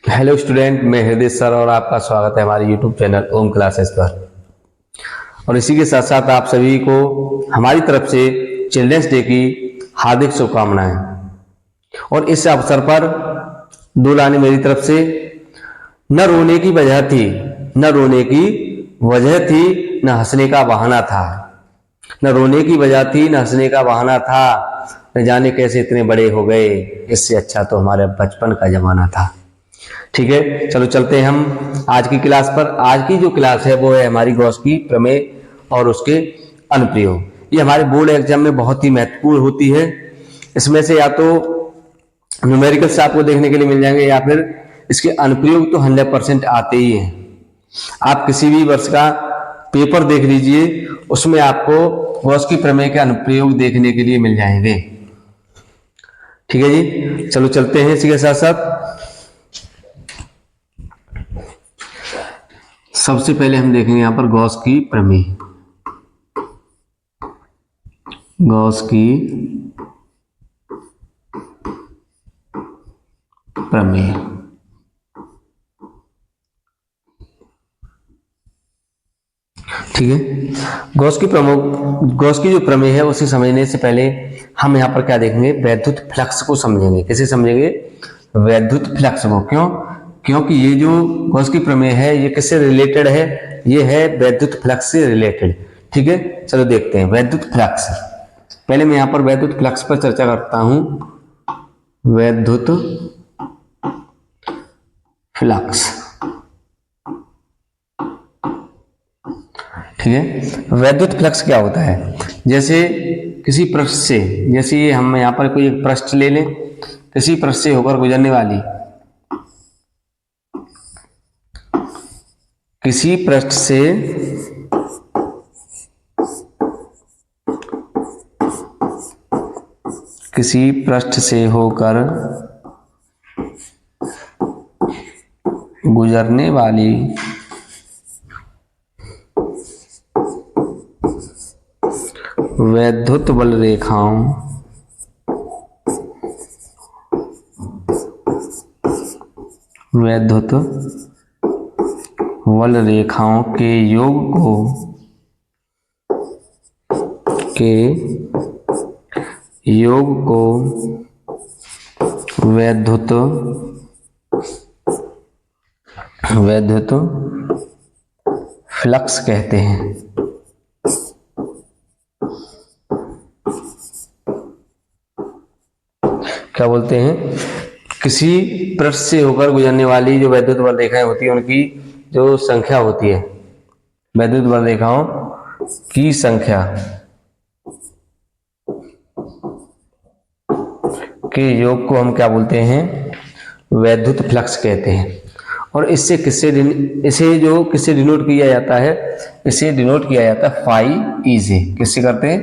Hello student, मैं हृदय sir और आपका स्वागत है हमारे यूट्यूब चैनल ओम क्लासेस पर। और इसी के साथ साथ आप सभी को हमारी तरफ से चिल्ड्रंस डे की हार्दिक शुभकामनाएं। और इस अवसर पर दो लाने मेरी तरफ से। न रोने की वजह थी, न रोने की वजह थी, न हंसने का बहाना था। न रोने की वजह थी, न हंसने का बहाना था, न जाने कैसे इतने बड़े हो गए, इससे अच्छा तो हमारे बचपन का जमाना था। ठीक है, चलो चलते हैं हम आज की क्लास पर। आज की जो क्लास है वो है हमारी गॉस की प्रमेय और उसके अनुप्रयोग। ये हमारे बोर्ड एग्जाम में बहुत ही महत्वपूर्ण होती है। इसमें से या तो न्यूमेरिकल्स आपको देखने के लिए मिल जाएंगे या फिर इसके अनुप्रयोग तो 100% आते ही हैं। आप किसी भी वर्ष का पेपर देख लीजिए, उसमें आपको गॉस की प्रमेय के अनुप्रयोग देखने के लिए मिल जाएंगे। ठीक है जी, चलो चलते हैं इसी के साथ साथ। सबसे पहले हम देखेंगे यहां पर गॉस की प्रमेय। गॉस की प्रमेय, ठीक है। गॉस की जो प्रमेय है उसे समझने से पहले हम यहाँ पर क्या देखेंगे, वैद्युत फ्लक्स को समझेंगे। कैसे समझेंगे? वैद्युत फ्लक्स को। क्यों? क्योंकि ये जो गॉस की प्रमेय है ये किससे रिलेटेड है? ये है वैद्युत फ्लक्स से रिलेटेड। ठीक है, चलो देखते हैं वैद्युत फ्लक्स। पहले मैं यहाँ पर वैद्युत फ्लक्स पर चर्चा करता हूं। वैद्युत फ्लक्स, ठीक है। वैद्युत फ्लक्स क्या होता है? जैसे किसी पृष्ठ से, जैसे ये हम यहाँ पर कोई एक पृष्ठ ले लें, किसी पृष्ठ से होकर गुजरने वाली, किसी पृष्ठ से किसी पृष्ठ से होकर गुजरने वाली वैद्युत बल रेखाओं वैद्युत बल रेखाओं के योग को वैद्युत फ्लक्स कहते हैं। क्या बोलते हैं? किसी पृष्ठ से होकर गुजरने वाली जो वैद्युत बल रेखाएं होती है उनकी जो संख्या होती है, वैद्युत बल रेखाओं की संख्या के योग को हम क्या बोलते हैं? वैद्युत फ्लक्स कहते हैं। और इसे किससे डिनोट किया जाता है? इसे डिनोट किया जाता है फाई ई से। किससे करते हैं?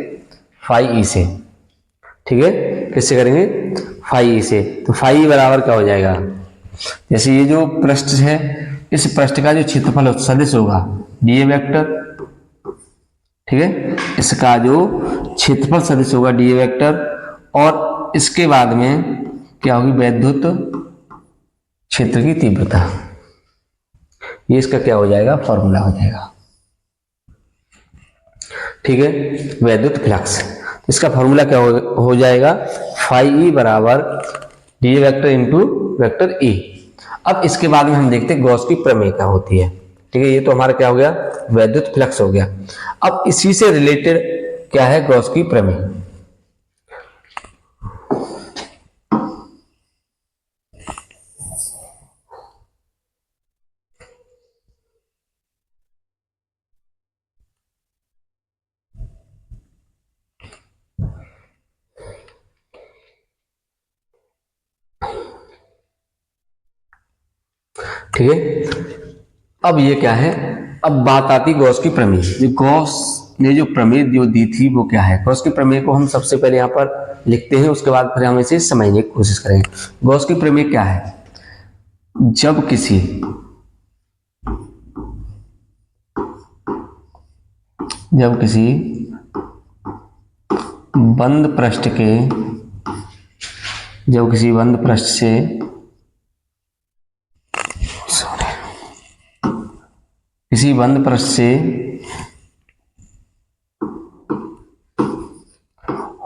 फाई ई से। ठीक है, किससे करेंगे? फाई ई से। तो फाई बराबर क्या हो जाएगा? जैसे ये जो पृष्ठ है, इस पृष्ठ का जो क्षेत्रफल सदिश होगा डी ए वेक्टर, ठीक है, इसका जो क्षेत्रफल सदिश होगा डी ए वेक्टर, और इसके बाद में क्या होगी? वैद्युत क्षेत्र की तीव्रता। ये इसका क्या हो जाएगा? फॉर्मूला हो जाएगा। ठीक है, वैद्युत फ्लक्स। इसका फॉर्मूला क्या हो जाएगा? फाई ई बराबर D vector into vector E. अब इसके बाद में हम देखते हैं गॉस की प्रमेय क्या होती है। ठीक है, ये तो हमारा क्या हो गया? वैद्युत फ्लक्स हो गया। अब इसी से रिलेटेड क्या है? गॉस की प्रमेय। ठीक है, अब ये क्या है? अब बात आती गॉस की प्रमेय। जो गॉस ने जो प्रमेय जो दी थी वो क्या है? गॉस की प्रमेय को हम सबसे पहले यहाँ पर लिखते हैं, उसके बाद फिर हम इसे समझने की कोशिश करेंगे। गॉस की प्रमेय क्या है? जब किसी बंद पृष्ठ से किसी बंद पृष्ठ से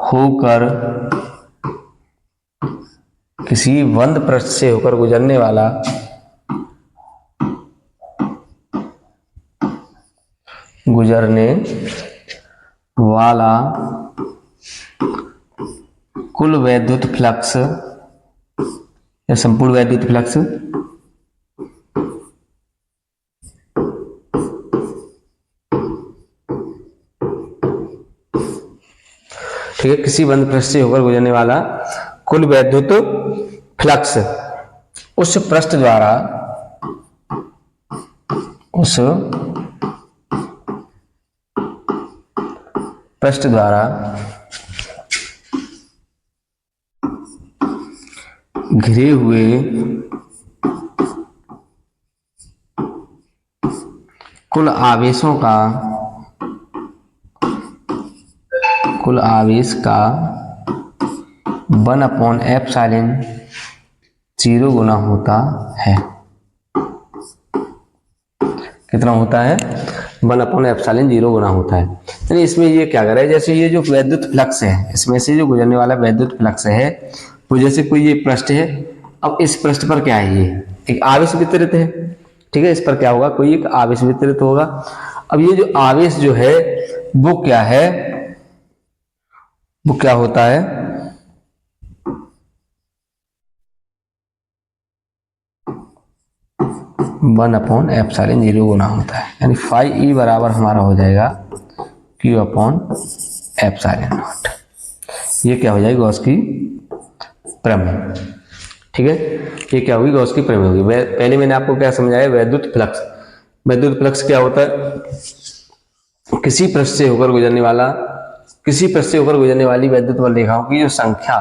होकर किसी बंद पृष्ठ से होकर गुजरने वाला कुल वैद्युत फ्लक्स या संपूर्ण वैद्युत फ्लक्स ठीक है, किसी बंद पृष्ठ से होकर गुजरने वाला कुल वैद्युत फ्लक्स उस पृष्ठ द्वारा घिरे हुए कुल आवेश का 1/ε0 गुना होता है। कितना होता है? 1/ε0 गुना होता है। यानी इसमें ये क्या कर रहा है, जैसे ये जो वैद्युत फ्लक्स है, इसमें से जो गुजरने वाला वैद्युत फ्लक्स है वो जैसे कोई ये पृष्ठ है, अब इस पृष्ठ पर क्या है, ये एक आवेश वितरित है। ठीक है, इस पर क्या होगा, कोई एक आवेश वितरित होगा। अब ये जो आवेश जो है वो क्या है, वो क्या होता है, वन अपॉन एप्सिलॉन 0 गुना होता है। यानी फाई ई बराबर हमारा हो जाएगा Q अपॉन एप्सिलॉन नॉट। ये क्या हो जाएगी, गॉस की प्रमेय। ठीक है, ये क्या होगी, गॉस की प्रमेय होगी। पहले मैंने आपको क्या समझाया, वैद्युत फ्लक्स। वैद्युत फ्लक्स क्या होता है, किसी पृष्ठ से होकर गुजरने वाली वैद्युत बल रेखाओं की जो संख्या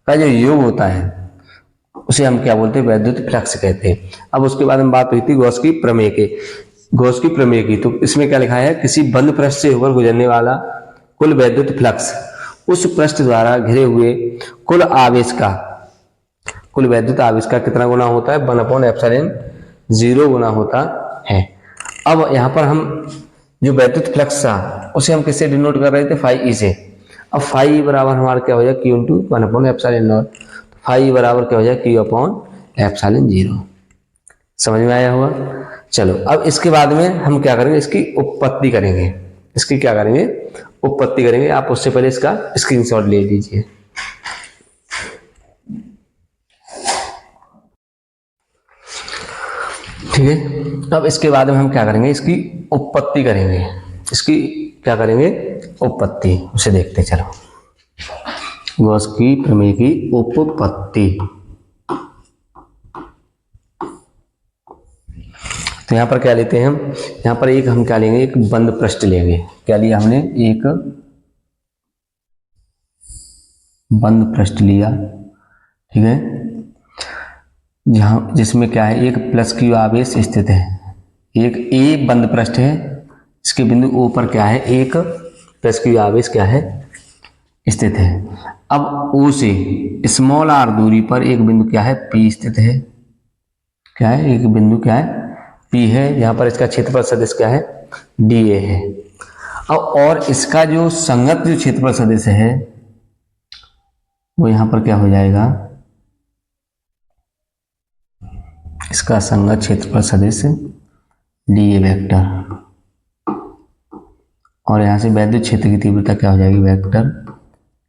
का जो योग होता है उसे हम क्या बोलते हैं, वैद्युत फ्लक्स कहते हैं। अब उसके बाद में बात हुई थी गॉस की प्रमेय की। तो इसमें क्या लिखा है, किसी बंद पृष्ठ से होकर गुजरने वाला कुल वैद्युत फ्लक्स उस पृष्ठ द्वारा घिरे हुए कुल वैद्युत आवेश का कितना गुना होता है, 1/ε0 गुना होता है। अब यहाँ पर हम जो वैद्युत फ्लक्स था उसे हम किससे डिनोट कर रहे थे, फाई ई से। अब फाई ई बराबर हमारा क्या हो जाए, Q इंटू 1/ε0। फाई बराबर क्या हो जाए, Q अपॉन एप्सिलॉन 0। समझ में आया होगा। चलो, अब इसके बाद में हम क्या करेंगे, इसकी उत्पत्ति करेंगे। आप उससे पहले इसका स्क्रीनशॉट ले लीजिए। ठीक है, अब इसके बाद में हम क्या करेंगे, इसकी उत्पत्ति करेंगे। उसे देखते चलो। गॉस की प्रमेय की उत्पत्ति। तो यहाँ पर क्या लेते हैं हम, यहाँ पर हम क्या लेंगे, एक बंद पृष्ठ लेंगे। क्या लिया हमने, एक बंद पृष्ठ लिया। ठीक है, जिसमें क्या है, एक प्लस Q आवेश स्थित है। एक ए बंद पृष्ठ है, इसके बिंदु O पर क्या है, एक प्लस Q आवेश क्या है, स्थित है। अब O से स्मॉल r दूरी पर एक बिंदु क्या है, P स्थित है। क्या है, एक बिंदु क्या है, P है। यहाँ पर इसका क्षेत्रफल सदिश क्या है, dA है। और इसका जो संगत जो क्षेत्रफल सदिश है वो यहाँ पर क्या हो जाएगा, इसका संगत क्षेत्रफल सदिश dA वेक्टर। और यहाँ से वैद्युत क्षेत्र की तीव्रता क्या हो जाएगी, वेक्टर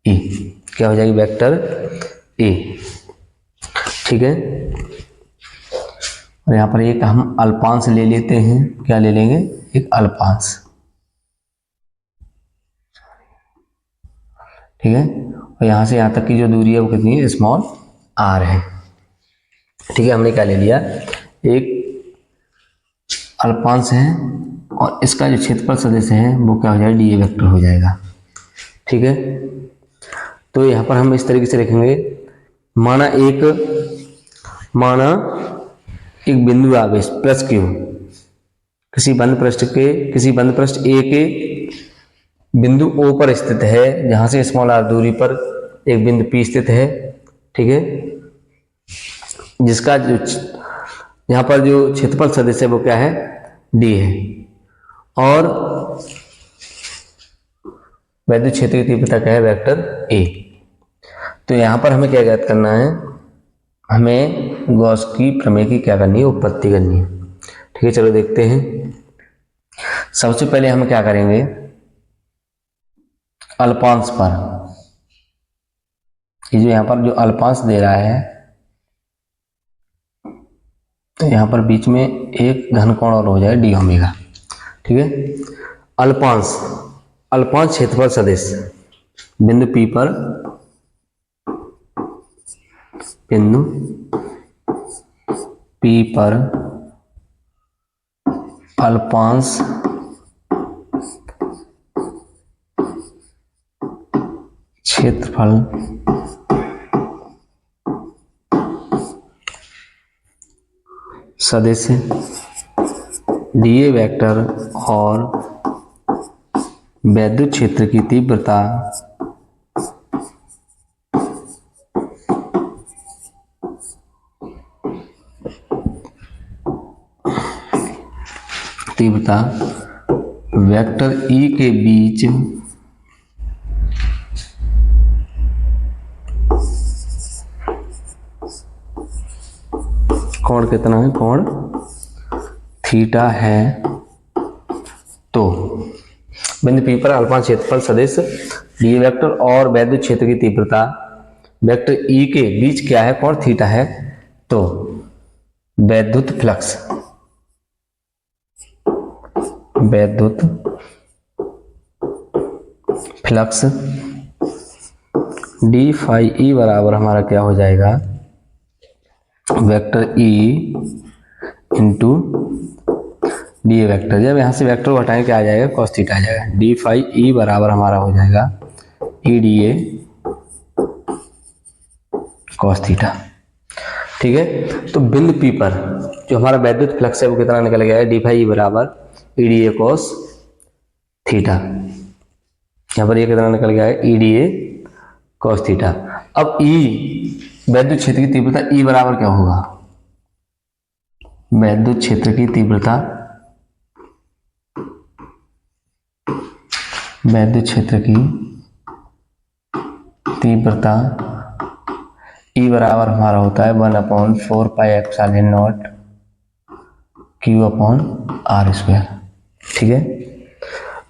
ए। क्या हो जाएगी, वेक्टर ए। ठीक है, और यहाँ पर एक हम अल्पांश ले लेते हैं। क्या ले लेंगे, एक अल्पांश। ठीक है, और यहाँ से यहाँ तक की जो दूरी है वो कितनी है, स्मॉल r है। ठीक है, हमने क्या ले लिया, एक अल्पांश है और इसका जो क्षेत्रफल सदिश है वो क्या हो जाएगा, dA वेक्टर हो जाएगा। ठीक है, तो यहाँ पर हम इस तरीके से लिखेंगे, माना एक बिंदु आवेश प्लस Q किसी बंद पृष्ठ A के बिंदु O पर स्थित है, जहां से स्मॉल r दूरी पर एक बिंदु P स्थित है। ठीक है, जिसका जो यहाँ पर जो क्षेत्रफल सदिश है वो क्या है, डी है, और वैद्युत क्षेत्र की तीव्रता क्या है, वेक्टर ए। तो यहां पर हमें क्या ज्ञात करना है, हमें गॉस की प्रमेय की क्या करनी है, उत्पत्ति करनी है। ठीक है, चलो देखते हैं। सबसे पहले हम क्या करेंगे, अल्पांश पर, ये जो यहां पर जो अल्पांश दे रहा है, तो यहां पर बीच में एक घन कोण और हो जाए डी ओमेगा। ठीक है, अल्पांश, अल्पांश क्षेत्रफल सदिश बिंदु P पर, बिंदु P पर अल्पांश क्षेत्रफल सदिश डीए वेक्टर और वैद्युत क्षेत्र की तीव्रता वेक्टर ई के बीच कोण कितना है, कोण थीटा है। तो बिंदु P पर अल्पांश क्षेत्रफल सदिश डी वेक्टर और वैद्युत क्षेत्र की तीव्रता वेक्टर ई के बीच क्या है, कोण थीटा है। तो वैद्युत फ्लक्स, वैद्युत फ्लक्स डी फाई ई बराबर हमारा क्या हो जाएगा, vector E into D vector. जब यहाँ से वेक्टर हटाएंगे क्या आ जाएगा, कॉस थीटा आ जाएगा। डी फाई ई बराबर हमारा हो जाएगा ई डी ए कॉस थीटा। ठीक है, तो बिंदु P पर जो हमारा वैद्युत फ्लक्स है वो कितना निकल गया है, डी फाई ई बराबर ई डी ए कॉस थीटा। यहाँ पर ये कितना निकल गया है, ई डी ए कॉस थीटा। अब ई वैद्युत क्षेत्र की तीव्रता ई बराबर क्या होगा, वैद्युत क्षेत्र की तीव्रता, वैद्युत क्षेत्र की तीव्रता ई बराबर हमारा होता है 1/4 pi epsilon naught Q upon R square. ठीक है,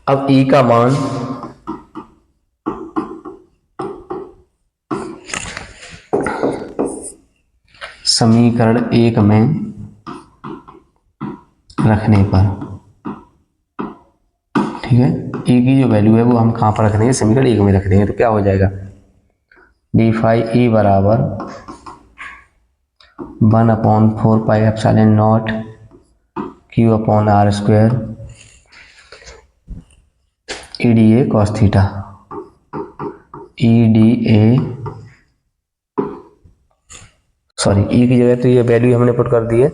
अब ई का मान समीकरण 1 में रखने पर, ठीक है, ई की जो वैल्यू है वो हम कहाँ पर रख देंगे, समीकरण 1 में रख देंगे। तो क्या हो जाएगा, डी फाई ई बराबर 1/4 pi epsilon naught Q upon R square E D A cos theta. E D A sorry E की जगह तो ये वैल्यू हमने पुट कर दी है,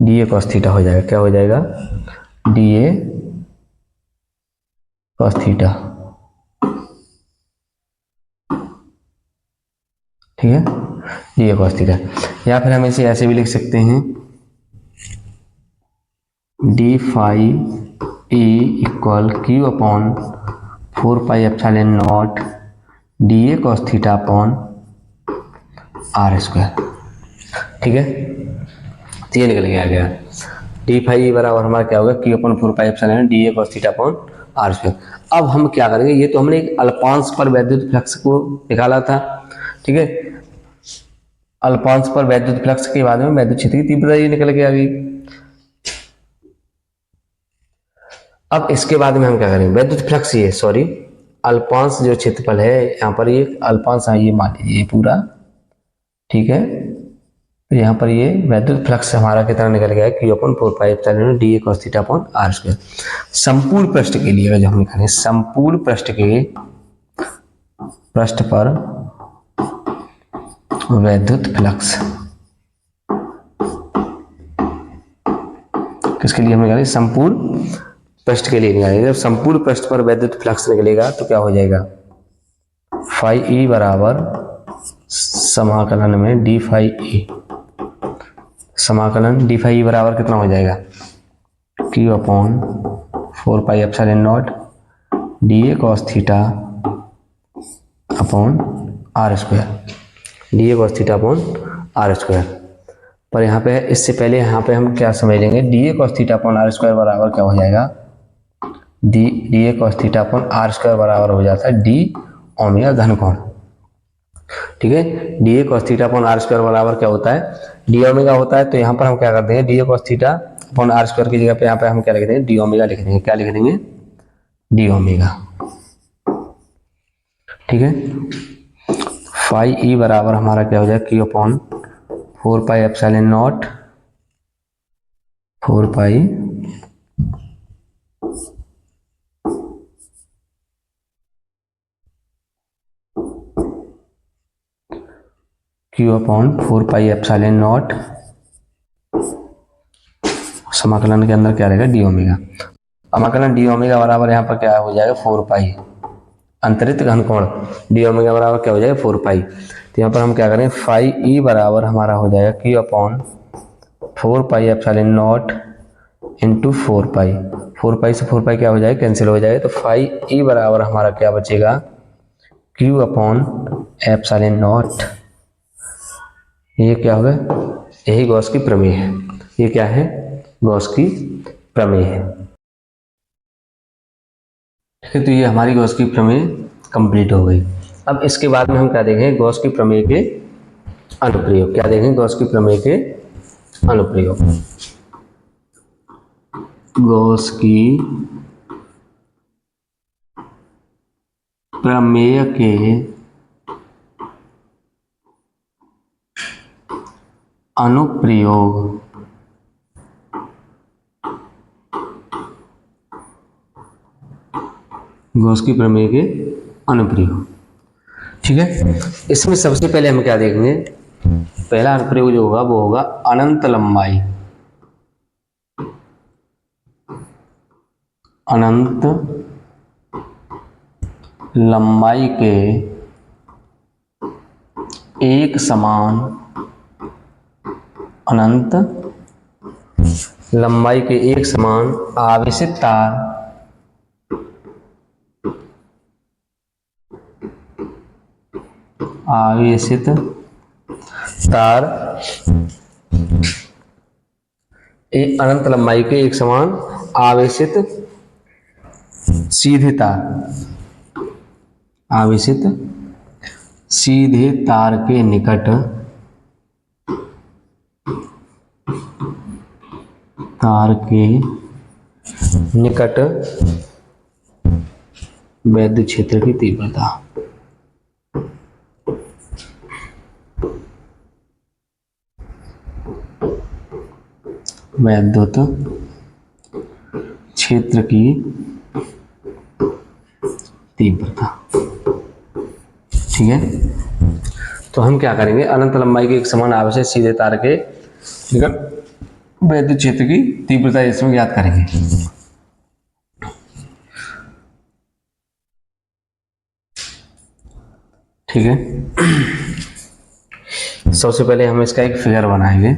डी ए कॉस थीटा हो जाएगा। क्या हो जाएगा, डी ए कॉस थीटा। ठीक है, डी ए कॉस थीटा। या फिर हम इसे ऐसे भी लिख सकते हैं, D phi E equal Q upon 4 pi epsilon naught D A cos theta upon R square. ठीक है, तो ये निकल गया डी फाई ई बराबर हमारा क्या होगा, Q upon 4 pi epsilon D A cos theta upon R square. अब हम क्या करेंगे, ये तो हमने एक अल्पांश पर वैद्युत फ्लक्स को निकाला था। ठीक है, अल्पांश पर वैद्युत फ्लक्स के बाद में वैद्युत क्षेत्र की तीव्रता ये निकल के आ गई। अब इसके बाद में हम क्या करेंगे, वैद्युत फ्लक्स ये सॉरी अल्पांश जो क्षेत्रफल है यहाँ पर ये अल्पांश है, ये मान लीजिए पूरा। ठीक है, तो यहाँ पर ये वैद्युत फ्लक्स हमारा कितना निकल गया है, Q upon 4 pi epsilon D A cos theta upon R square. संपूर्ण पृष्ठ के लिए जो हम निकालें, संपूर्ण पृष्ठ के पृष्ठ पर वैद्युत फ्लक्स किसके लिए हम निकालें, संपूर्ण पृष्ठ के लिए निकालेंगे। जब संपूर्ण पृष्ठ पर वैद्युत फ्लक्स निकलेगा तो क्या हो जाएगा, फाई ई बराबर समाकलन में डी फाई ई समाकलन डी फाई बराबर कितना हो जाएगा, Q upon 4 pi epsilon naught D A cos theta upon R square, D A cos theta upon R square. पर यहाँ पे इससे पहले यहाँ पे हम क्या समझ लेंगे, D A cos theta upon R square बराबर क्या हो जाएगा, D A cos theta upon R square बराबर हो जाता है डी ओमेगा घन कोण। ठीक है, D A cos theta upon R square बराबर क्या होता है, डी ओमेगा होता है। तो यहाँ पर हम क्या कर देंगे, D A cos theta upon R square की जगह पे यहाँ पे हम क्या लिख देंगे, डी ओमेगा लिख देंगे। क्या लिख देंगे, डी ओमेगा। ठीक है, फाई ई बराबर हमारा क्या हो जाएगा, Q upon 4 pi epsilon not 4 pi Q upon 4 pi epsilon not, समाकलन के अंदर क्या रहेगा, डी ओमेगा। समाकलन डी ओमेगा बराबर यहाँ पर क्या हो जाएगा, 4 पाई अंतरित घनकोण, डी ओमेगा बराबर क्या हो जाएगा, 4 पाई। तो यहाँ पर हम क्या करें, फाई ई बराबर हमारा हो जाएगा Q upon 4 pi epsilon not into 4 पाई। 4 पाई से 4 पाई क्या हो जाएगा, कैंसिल हो जाएगा। तो फाई ई बराबर हमारा क्या बचेगा, क्यू अपॉन एप्सिलॉन नॉट। ये क्या होगा, यही गॉस की प्रमेय है। ये क्या है, गॉस की प्रमेय है। ठीक है, तो ये हमारी गॉस की प्रमेय कंप्लीट हो गई। अब इसके बाद में हम क्या देखेंगे, गॉस की प्रमेय के अनुप्रयोग। क्या देखेंगे, गॉस की प्रमेय के अनुप्रयोग। गॉस की प्रमेय के अनुप्रयोग। गॉस की प्रमेय के अनुप्रयोग। ठीक है, इसमें सबसे पहले हम क्या देखेंगे, पहला अनुप्रयोग जो होगा वो होगा अनंत लंबाई, अनंत लंबाई के एक समान, अनंत लंबाई के एक समान आवेशित तार आवेशित तार, एक अनंत लंबाई के एक समान आवेशित सीधे तार, आवेशित सीधे तार के निकट, तार के निकट वैद्युत क्षेत्र की तीव्रता, वैद्युत क्षेत्र की तीव्रता। ठीक है, तो हम क्या करेंगे, अनंत लंबाई के एक समान आवेशित सीधे तार के निकट वैद्युत क्षेत्र की तीव्रता इसमें ज्ञात करेंगे। ठीक है, सबसे पहले हम इसका एक फिगर बनाएंगे।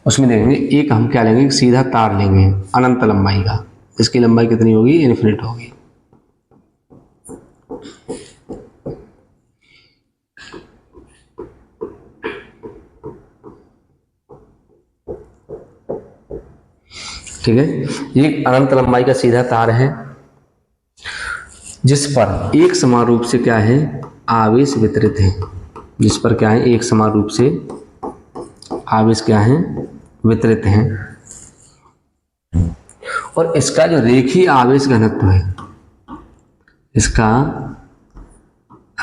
उसमें देखेंगे, एक हम क्या लेंगे, सीधा तार लेंगे अनंत लंबाई का, इसकी लंबाई कितनी होगी, इन्फिनिट होगी। ठीक है, ये अनंत लंबाई का सीधा तार है जिस पर एक समान रूप से क्या है, आवेश वितरित है, जिस पर क्या है, एक समान रूप से आवेश क्या है, वितरित हैं। और इसका जो रेखीय आवेश घनत्व है, इसका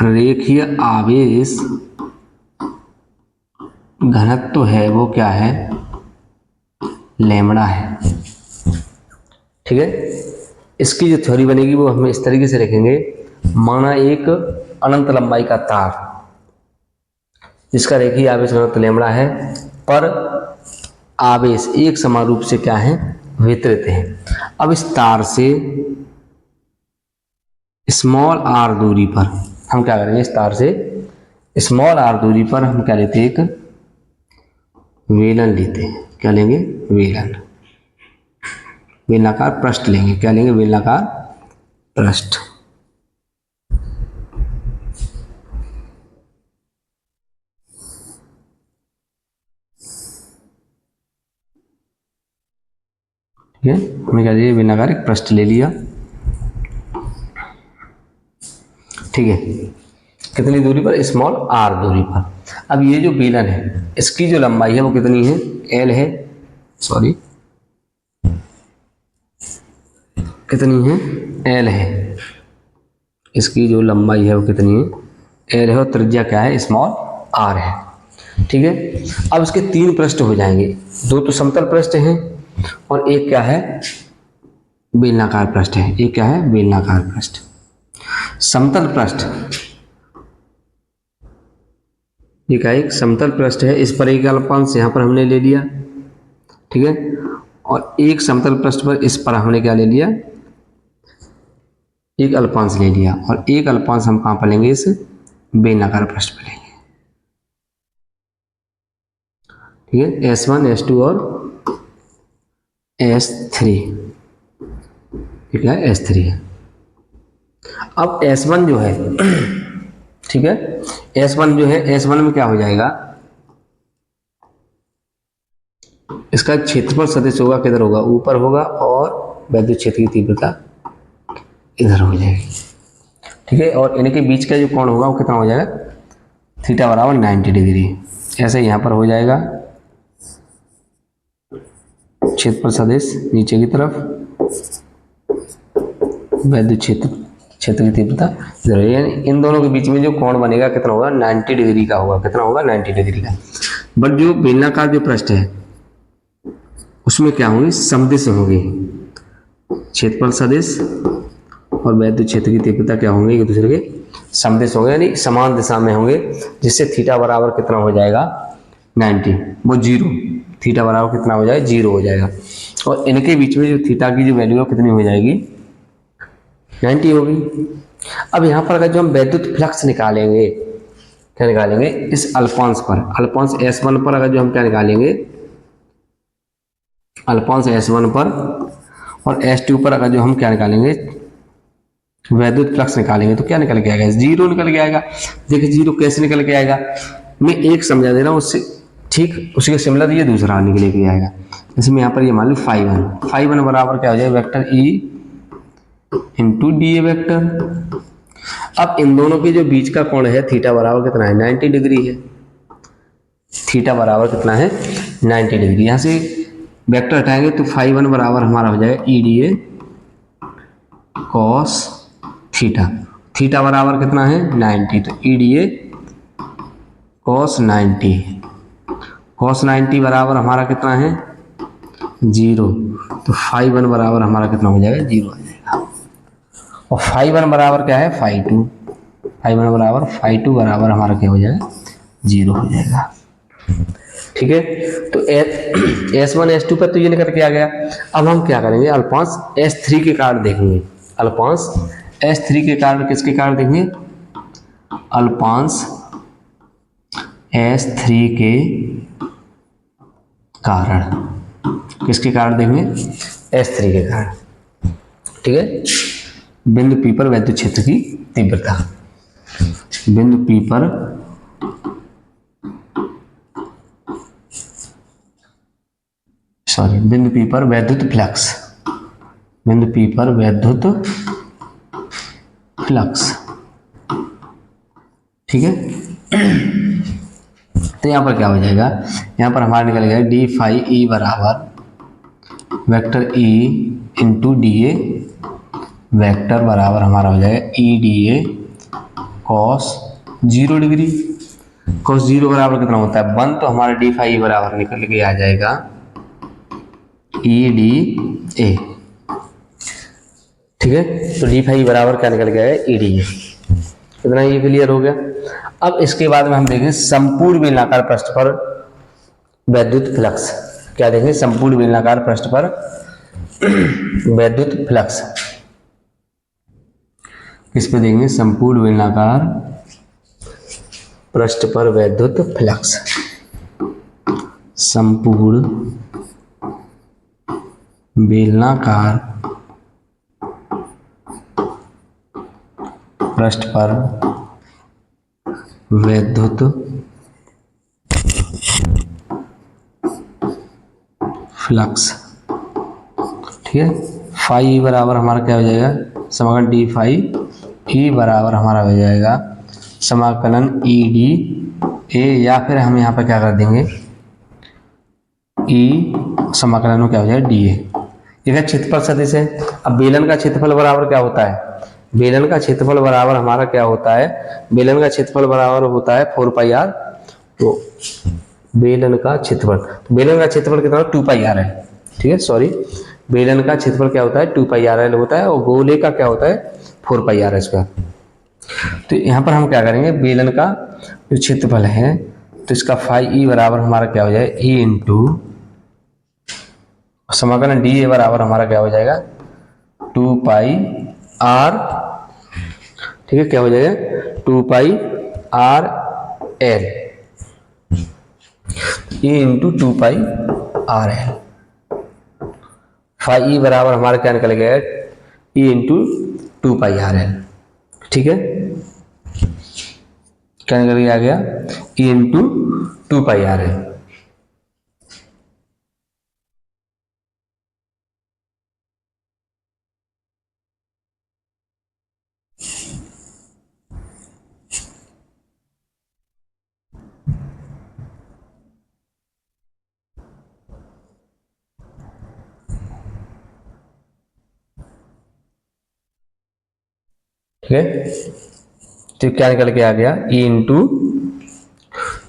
रेखीय आवेश घनत्व है वो क्या है, लैम्बडा है। ठीक है, इसकी जो थ्योरी बनेगी वो हम इस तरीके से रखेंगे, माना एक अनंत लंबाई का तार जिसका रेखीय आवेश घनत्व लैम्बडा है, पर आवेश एक समान रूप से क्या है, वितरित है। अब इस तार से स्मॉल आर दूरी पर हम क्या करेंगे, इस तार से स्मॉल आर दूरी पर हम क्या लेते हैं, एक वेलन लेते हैं। क्या लेंगे? वेलन। बेलनाकार पृष्ठ लेंगे। क्या लेंगे? बेलनाकार पृष्ठ। ठीक है, हमने क्या लिया? बेलनाकार एक पृष्ठ ले लिया। ठीक है, कितनी दूरी पर? स्मॉल आर दूरी पर। अब ये जो बेलन है इसकी जो लंबाई है वो कितनी है? एल है, सॉरी कितनी है? एल है। इसकी जो लंबाई है वो कितनी है? एल है। और त्रिज्या क्या है? स्मॉल आर है। ठीक है, अब इसके तीन पृष्ठ हो जाएंगे। दो तो समतल पृष्ठ हैं और एक क्या है? बेलनाकार पृष्ठ है। एक क्या है? बेलनाकार पृष्ठ। समतल पृष्ठ, ये क्या है? एक समतल पृष्ठ है। इस पर एक अल्पांश यहाँ पर हमने ले लिया। ठीक है, और एक समतल पृष्ठ पर इस पर हमने क्या ले लिया? एक अल्पांश ले लिया। और एक अल्पांश हम कहाँ पर लेंगे? इस बेलनाकार पृष्ठ पर लेंगे। ठीक है, S1 S2 और S3। ठीक है, S3 है। अब S1 जो है ठीक है, S1 जो है, S1 में क्या हो जाएगा? इसका क्षेत्रफल सदिश होगा, किधर होगा? ऊपर होगा। और वैद्युत क्षेत्र की तीव्रता इधर हो जाएगी। ठीक है, और इनके बीच का जो कोण होगा वो कितना हो जाएगा? थीटा बराबर 90 डिग्री। ऐसे यहाँ पर हो जाएगा क्षेत्रफल सदिश नीचे की तरफ, वैद्युत क्षेत्र की तीव्रता इधर, यानी इन दोनों के बीच में जो कोण बनेगा कितना होगा? 90 डिग्री का होगा। कितना होगा? 90 डिग्री का। बट जो बेलनाकार जो पृष्ठ है उसमें क्या होंगे? समदिश होंगे। क्षेत्रफल सदिश और वैद्युत क्षेत्र की तीव्रता क्या होंगे? एक दूसरे के समदिश होंगे, यानी समान दिशा में होंगे, जिससे थीटा बराबर कितना हो जाएगा? 90, वो जीरो। थीटा बराबर कितना हो जाएगा? जीरो हो जाएगा। और इनके बीच में जो थीटा की जो वैल्यू है कितनी हो जाएगी? 90 होगी। अब यहाँ पर अगर जो हम वैद्युत फ्लक्स निकालेंगे, क्या निकालेंगे? इस अल्पांश पर, अल्पांश S1 पर अगर जो हम क्या निकालेंगे? अल्पांश S1 पर और S2 पर अगर जो हम क्या निकालेंगे? वैद्युत फ्लक्स निकालेंगे, तो क्या निकल के आएगा? जीरो निकल के आएगा। देखिए जीरो कैसे निकल के आएगा, मैं एक समझा दे रहा हूँ, उससे ठीक उसी के सिमिलर ये दूसरा निकल के आएगा। जैसे मैं यहाँ पर ये मान लूँ φ1 बराबर क्या हो जाएगा? Vector E into D A vector. अब इन दोनों के जो बीच का कोण है थीटा बराबर कितना है? 90 डिग्री है। थीटा बराबर कितना है? 90 डिग्री। यहाँ से वेक्टर हटाएंगे तो φ1 बराबर हमारा हो जाएगा ई D A cos theta. Theta बराबर कितना है? 90, तो ई डी ए कॉस 90। कॉस 90 बराबर हमारा कितना है? 0। तो φ1 बराबर हमारा कितना हो जाएगा? 0 हो जाएगा। और φ1 बराबर क्या है? φ2। φ1 बराबर φ2 बराबर हमारा क्या हो जाएगा? 0 हो जाएगा। ठीक है, तो S1 S2 पर तो ये निकल के आ गया। अब हम क्या करेंगे? अल्पांश S3 के कारण देखेंगे। अल्पांश S3 के कारण, किसके कारण देखेंगे? अल्पांश S3 के कारण। किसके कारण देखेंगे? S3 के कारण। ठीक है, बिंदु P पर वैद्युत क्षेत्र की तीव्रता। बिंदु P पर बिंदु P पर वैद्युत फ्लक्स। बिंदु P पर वैद्युत फ्लक्स। ठीक है, तो यहाँ पर क्या हो जाएगा? यहाँ पर हमारा निकल गया डी फाई ई बराबर vector E into D A vector बराबर हमारा हो जाएगा ई D A cos 0 degree. Cos 0 बराबर कितना होता है? 1, तो हमारा डी फाई बराबर निकल के आ जाएगा ई डी ए। ठीक है, तो डी फाई बराबर क्या निकल गया है? ई डी ए। इतना ये क्लियर हो गया। अब इसके बाद में हम देखें संपूर्ण बेलनाकार पृष्ठ पर वैद्युत फ्लक्स। क्या देखें? संपूर्ण बेलनाकार पृष्ठ पर वैद्युत फ्लक्स। किस पे देखेंगे? संपूर्ण बेलनाकार पृष्ठ पर वैद्युत फ्लक्स। संपूर्ण बेलनाकार पृष्ठ पर विद्युत फ्लक्स। ठीक है, फाई बराबर हमारा क्या हो जाएगा, समाकलन डी फाई ई बराबर हमारा हो जाएगा समाकलन ई डी ए, या फिर हम यहाँ पर क्या कर देंगे ई समाकलन में क्या हो जाएगा डी ए। यह क्षेत्रफल सदिश है। अब बेलन का क्षेत्रफल बराबर क्या होता है, बेलन का क्षेत्रफल बराबर हमारा क्या होता है, बेलन का क्षेत्रफल बराबर होता है 4 पाई आर। तो बेलन का क्षेत्रफल, तो बेलन का क्षेत्रफल कितना 2 पाई आर है। ठीक है, सॉरी, बेलन का क्षेत्रफल क्या होता है 2 पाई आर एल होता है, और गोले का क्या होता है 4 पाई आर स्क्वायर। तो यहाँ पर हम क्या करेंगे, बेलन का जो क्षेत्रफल है तो इसका फाई ई बराबर हमारा क्या हो जाएगा ई इंटू समाकलन डी ए बराबर हमारा क्या हो जाएगा 2 पाई आर। ठीक है, क्या हो जाएगा 2 pi R L E into 2 pi R L. Phi E बराबर हमारा क्या निकल गया E into 2 pi R L. ठीक है, क्या निकल के आ गया E into 2 pi R L. ठीक है, तो क्या निकल के आ गया E into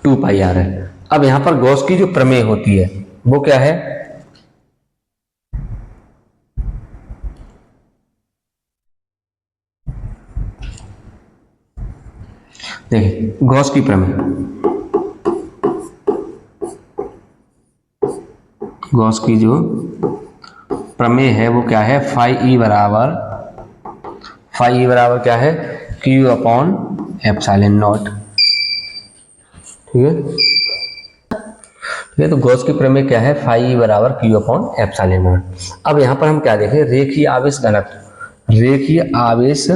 2 pi R L. अब यहां पर गॉस की जो प्रमेय होती है वो क्या है, देखिए गॉस की प्रमेय, गॉस की जो प्रमेय है वो क्या है, फाई ई बराबर क्या है क्यू अपॉन एप्सिलॉन नॉट। ठीक है, ठीक है, तो गॉस की प्रमेय क्या है, फाई ई बराबर क्यू अपॉन एप्सिलॉन नॉट। अब यहां पर हम क्या देखें, रेखीय आवेश घनत्व, रेखीय आवेश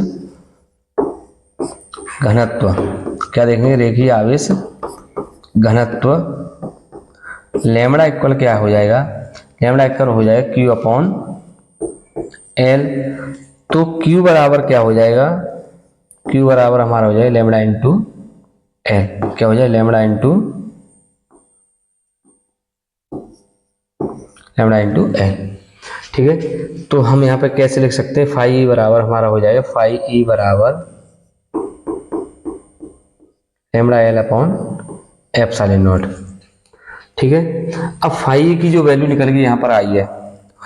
घनत्व क्या देखेंगे, रेखीय आवेश घनत्व लैम्बडा इक्वल क्या हो जाएगा, लैम्बडा इक्वल हो जाएगा क्यू अपॉन एल। तो क्यू बराबर क्या हो जाएगा, क्यू बराबर हमारा हो जाएगा लैम्बडा इंटू एल। क्या हो जाए लैम्बडा इंटू एल। ठीक है, तो हम यहाँ पे कैसे लिख सकते हैं, फाई ई बराबर हमारा हो जाएगा फाई ई बराबर lambda L upon epsilon not. ठीक है, अब फाई ई की जो वैल्यू निकल के यहाँ पर आई है,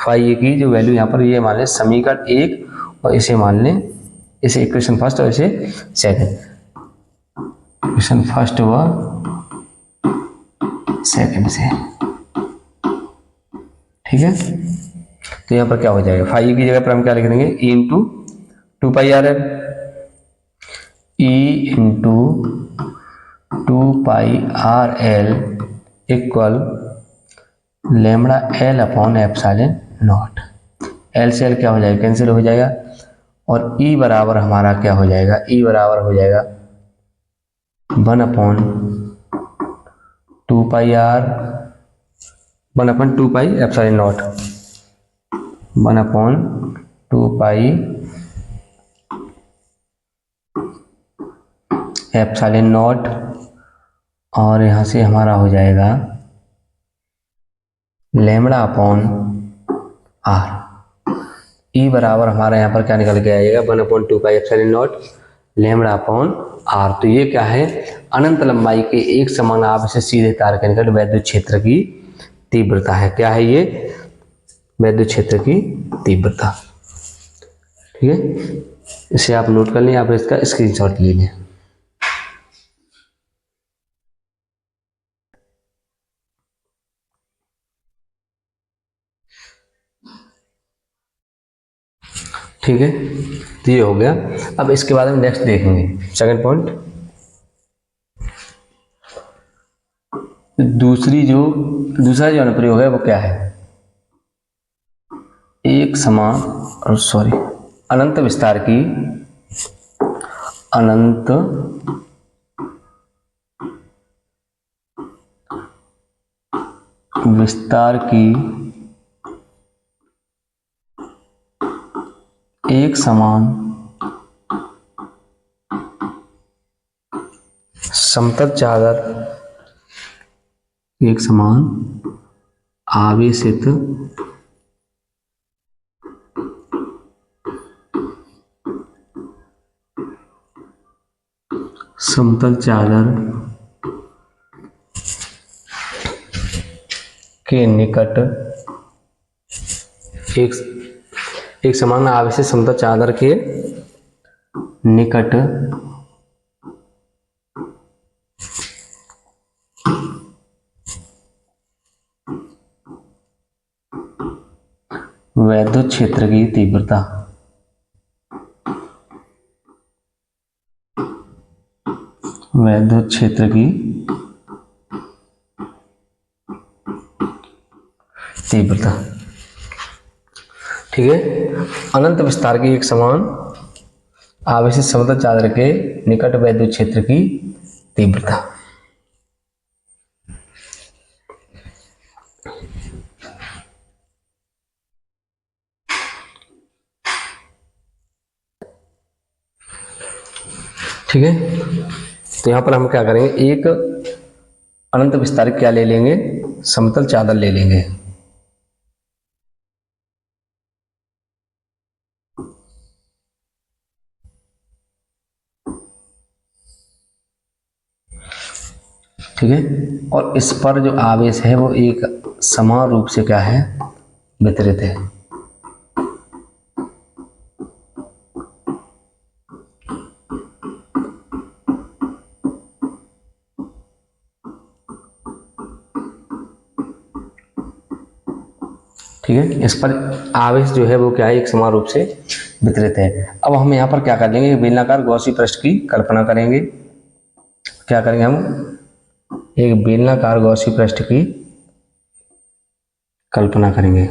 फाई ई की जो वैल्यू यहाँ पर ये मान लें समीकरण 1 और इसे मान लें, इसे इक्वेशन फर्स्ट और इसे सेकंड, इक्वेशन फर्स्ट व सेकंड से। ठीक है, तो यहाँ पर क्या हो जाएगा, फाई की जगह पर हम क्या लिख देंगे E into 2 pi R L, E into 2 pi R L equal lambda L upon epsilon not. L से एल क्या हो जाएगा, कैंसिल हो जाएगा, और ई बराबर हमारा क्या हो जाएगा, ई बराबर हो जाएगा 1 upon 2 pi R, 1 upon 2 pi epsilon naught, 1 upon 2 pi epsilon naught, और यहाँ से हमारा हो जाएगा लैम्बडा अपॉन आर। ई बराबर हमारा यहाँ पर क्या निकल के आएगा 1 upon 2 pi epsilon naught lambda upon R. तो ये क्या है, अनंत लंबाई के एक समान आवेश से सीधे तार के निकट विद्युत क्षेत्र की तीव्रता है। क्या है ये, विद्युत क्षेत्र की तीव्रता। ठीक है, इसे आप नोट कर लें, आप इसका स्क्रीनशॉट ले लें। ठीक है, तो ये हो गया। अब इसके बाद हम नेक्स्ट देखेंगे सेकंड पॉइंट। दूसरा जो अनुप्रयोग है वो क्या है, एक समान और अनंत विस्तार की एक समान समतल चादर, एक समान आवेशित समतल चादर के निकट एक समान आवेशित समतल चादर के निकट वैद्युत क्षेत्र की तीव्रता ठीक है। अनंत विस्तार की एक समान आवेशित समतल चादर के निकट वैद्युत क्षेत्र की तीव्रता। ठीक है, तो यहां पर हम क्या करेंगे, एक अनंत विस्तार क्या ले लेंगे, समतल चादर ले लेंगे। ठीक है, और इस पर जो आवेश है वो एक समान रूप से क्या है, वितरित है। ठीक है, इस पर आवेश जो है वो क्या है, एक समान रूप से वितरित है। अब हम यहाँ पर क्या कर लेंगे, बेलनाकार गॉसी पृष्ठ की कल्पना करेंगे। क्या करेंगे हम, एक बेलनाकार गॉसी पृष्ठ की कल्पना करेंगे,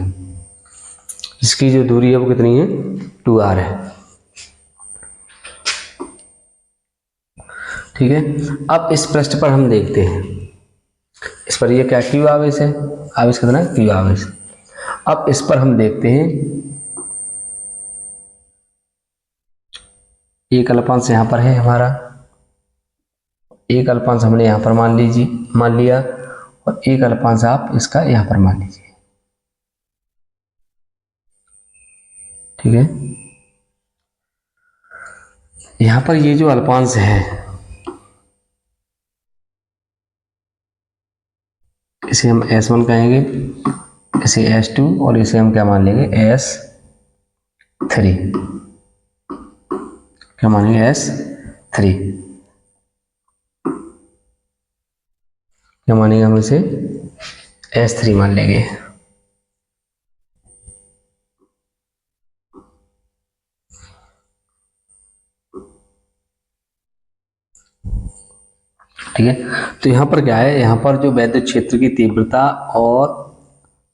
इसकी जो दूरी है वो कितनी है, 2r है। ठीक है, अब इस पृष्ठ पर हम देखते हैं, इस पर ये क्या क्यू आवेश है, आवेश कितना, क्यू आवेश। अब इस पर हम देखते हैं, एक अल्पांश यहाँ पर है हमारा, एक अल्पांश हमने यहाँ पर मान लिया, और एक अल्पांश आप इसका यहाँ पर मान लीजिए। ठीक है, यहाँ पर ये जो अल्पांश है इसे हम S1 कहेंगे, इसे S2 और इसे हम क्या मान लेंगे, S3। क्या मानेंगे, S3। क्या मानेंगे हम इसे, S3 मान लेंगे। ठीक है, तो यहाँ पर क्या है, यहाँ पर जो वैद्युत क्षेत्र की तीव्रता और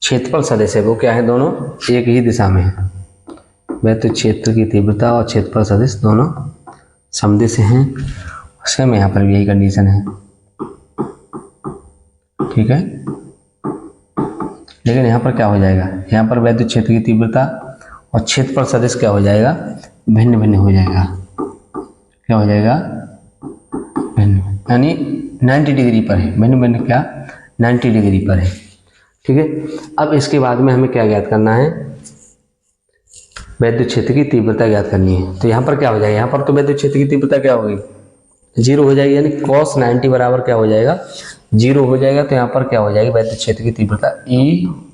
क्षेत्रफल सदिश है वो क्या है, दोनों एक ही दिशा में है। वैद्युत क्षेत्र की तीव्रता और क्षेत्रफल सदिश दोनों समदिश हैं। सेम यहाँ पर भी यही कंडीशन है। ठीक है, लेकिन यहाँ पर क्या हो जाएगा, यहाँ पर वैद्युत क्षेत्र की तीव्रता और क्षेत्रफल सदिश क्या हो जाएगा, भिन्न भिन्न हो जाएगा। क्या हो जाएगा, भिन्न, यानी 90 डिग्री पर है, भिन्न भिन्न क्या, 90 डिग्री पर है। ठीक है, अब इसके बाद में हमें क्या ज्ञात करना है, वैद्युत क्षेत्र की तीव्रता ज्ञात करनी है। तो यहाँ पर क्या हो जाएगा, यहाँ पर तो वैद्युत क्षेत्र की तीव्रता क्या होगी, 0 हो जाएगी, यानी cos 90 बराबर क्या हो जाएगा, 0 हो जाएगा। तो यहाँ पर क्या हो जाएगी, वैद्युत क्षेत्र की तीव्रता E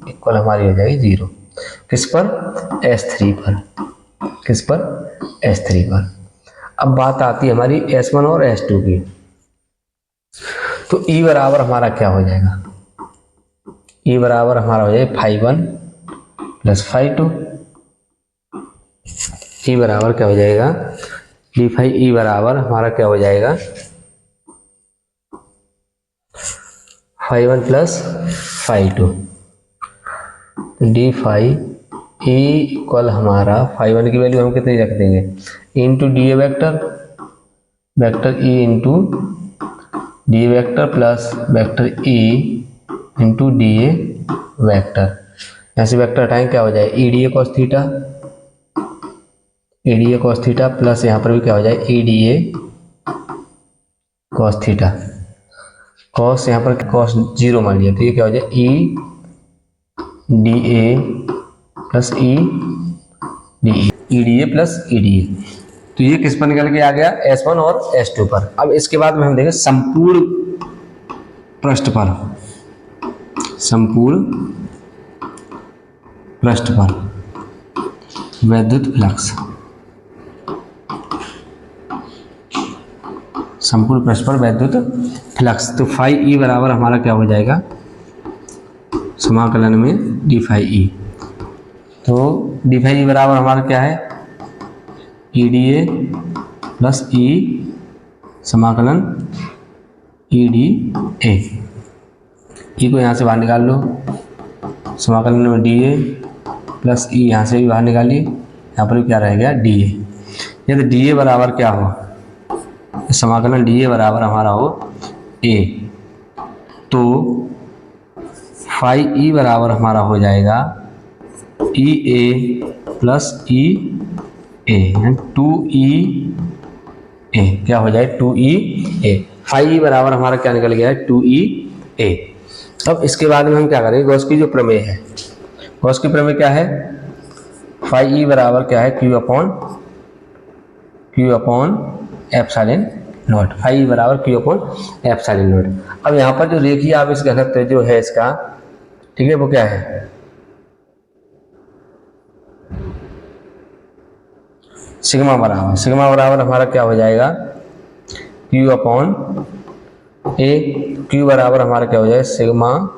इक्वल हमारी हो जाएगी 0। किस पर, S3 पर। किस पर, S3 पर। अब बात आती है हमारी S1 और S2 की। तो E बराबर हमारा क्या हो जाएगा, E बराबर हमारा हो जाएगा φ1 प्लस φ2। E बराबर क्या हो जाएगा, डी फाई E बराबर हमारा क्या हो जाएगा, φ1 plus φ2, D phi E equal हमारा φ1 की वैल्यू हम कितनी रख देंगे, into D A vector E into D A vector plus vector E into D A vector. यहाँ से वेक्टर हटाएं, क्या हो जाए, E D A cos theta plus यहाँ पर भी क्या हो जाए, E D A cos theta. Cos यहाँ पर कॉस 0 मान लिया तो ये क्या हो जाए, ई डी ए प्लस ई डी ए प्लस ई डी ए। तो ये किस पर निकल के आ गया, S1 और S2 पर। अब इसके बाद में हम देखें संपूर्ण पृष्ठ पर, संपूर्ण पृष्ठ पर वैद्युत फ्लक्स, संपूर्ण पृष्ठ पर वैद्युत फ्लक्स। तो फाई ई बराबर हमारा क्या हो जाएगा, समाकलन में डी फाई ई। तो डी फाई ई बराबर हमारा क्या है, ई डी ए प्लस ई समाकलन ई डी ए। ई को यहाँ से बाहर निकाल लो, समाकलन में डी ए प्लस ई यहाँ से भी बाहर निकालिए, यहाँ पर भी क्या रहेगा, डी ए। यदि डी ए बराबर क्या हो, समाकलन डी ए बराबर हमारा हो ए, तो फाई ई बराबर हमारा हो जाएगा ई ए प्लस ई ए, 2E ए, क्या हो जाए 2E ए। फाई ई बराबर हमारा क्या निकल गया है, 2E ए। अब इसके बाद में हम क्या करेंगे, गॉस की जो प्रमेय है, गॉस की प्रमेय क्या है, फाई ई बराबर क्या है, Q upon epsilon naught. Phi E बराबर क्यू अपॉन एप्सिलॉन नॉट। अब यहाँ पर जो रेखीय आवेश घनत्व जो है इसका, ठीक है, वो क्या है, सिग्मा बराबर हमारा क्या हो जाएगा, क्यू अपॉन ए। क्यू बराबर हमारा क्या हो जाएगा, सिग्मा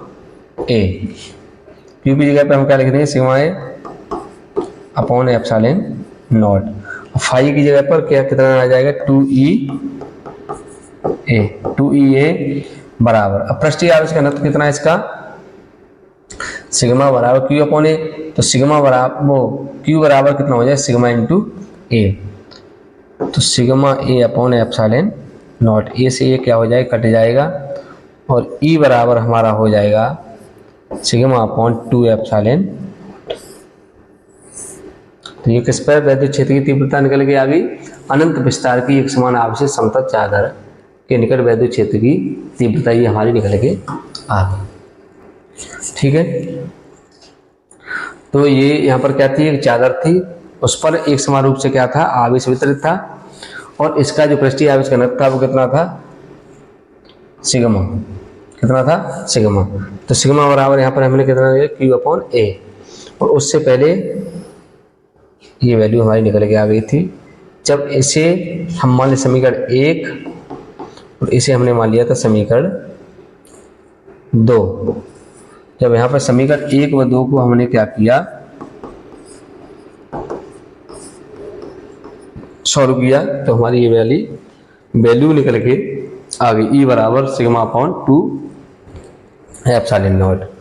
ए। क्यू की जगह पे हम क्या लिख देंगे, sigma A upon epsilon naught. Phi की जगह पर क्या कितना आ जाएगा, 2E ए बराबर। अब पृष्ठीय आवेश घनत्व कितना है इसका, सिग्मा बराबर क्यू अपॉन ए। तो सिग्मा बराबर वो क्यू बराबर कितना हो जाए, सिग्मा इंटू ए। तो sigma A upon epsilon naught, A से ये क्या हो जाए, कट जाएगा, और ई बराबर हमारा हो जाएगा सिग्मा अपॉन 2 एप्सिलॉन। तो ये किस पर, वैद्युत क्षेत्र की तीव्रता निकल के आ गई, अनंत विस्तार की एक समान आवेशित समतल चादर के निकट वैद्युत क्षेत्र की तीव्रता ये हमारी निकल के आ गई। ठीक है, तो ये यहाँ पर क्या थी, एक चादर थी, उस पर एक समान रूप से क्या था, आवेश वितरित था, और इसका जो पृष्ठीय आवेश घनत्व था वो कितना था, सिग्मा। कितना था, सिग्मा। तो सिग्मा बराबर यहाँ पर हमने कितना लिया, क्यू अपॉन ए। और उससे पहले ये वैल्यू हमारी निकल के आ गई थी, जब इसे हम मान लिया समीकरण 1 और इसे हमने मान लिया था समीकरण 2। जब यहाँ पर समीकरण 1 व 2 को हमने क्या किया, सॉल्व किया, तो हमारी ये वैल्यू निकल के आ गई, ई बराबर सिग्मा अपॉन 2 एप्सिलॉन नॉट।